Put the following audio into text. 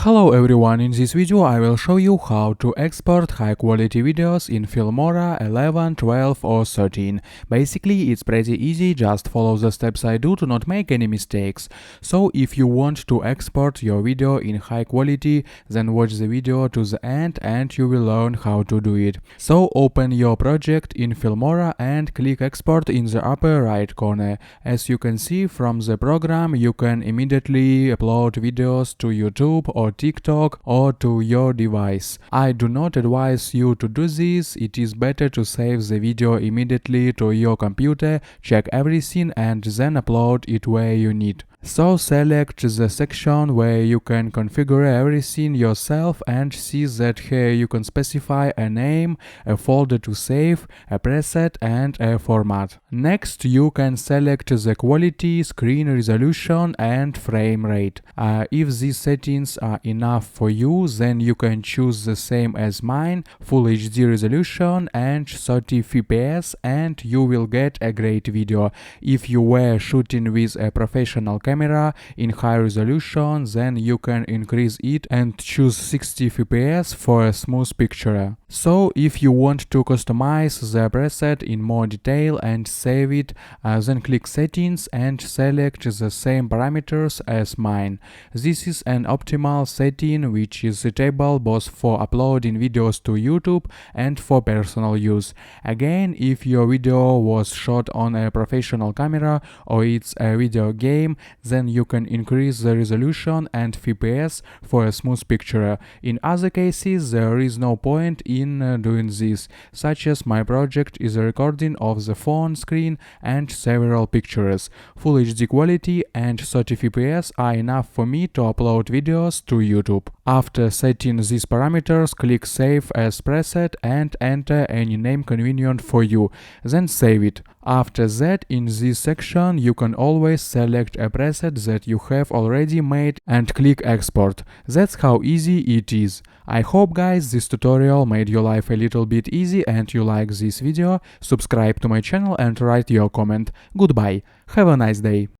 Hello everyone, in this video I will show you how to export high quality videos in Filmora 11, 12 or 13. Basically it's pretty easy, just follow the steps I do to not make any mistakes. So if you want to export your video in high quality, then watch the video to the end and you will learn how to do it. So open your project in Filmora and click export in the upper right corner. As you can see from the program, you can immediately upload videos to YouTube or TikTok or to your device. I do not advise you to do this. It is better to save the video immediately to your computer, check everything and then upload it where you need. So select the section where you can configure everything yourself and see that here you can specify a name, a folder to save, a preset and a format. Next you can select the quality, screen resolution and frame rate. If these settings are enough for you, then you can choose the same as mine, Full HD resolution and 30 fps, and you will get a great video. If you were shooting with a professional camera in high resolution, then you can increase it and choose 60 fps for a smooth picture. So if you want to customize the preset in more detail and save it, then click settings and select the same parameters as mine. This is an optimal setting which is suitable both for uploading videos to YouTube and for personal use. Again, if your video was shot on a professional camera or it's a video game, then you can increase the resolution and FPS for a smooth picture. In other cases, there is no point in doing this, such as my project is a recording of the phone screen and several pictures. Full HD quality and 30 fps are enough for me to upload videos to YouTube. After setting these parameters, click Save as preset and enter any name convenient for you, then save it. After that, in this section, you can always select a preset that you have already made and click Export. That's how easy it is. I hope guys this tutorial made your life a little bit easy and you like this video. Subscribe to my channel and write your comment. Goodbye. Have a nice day.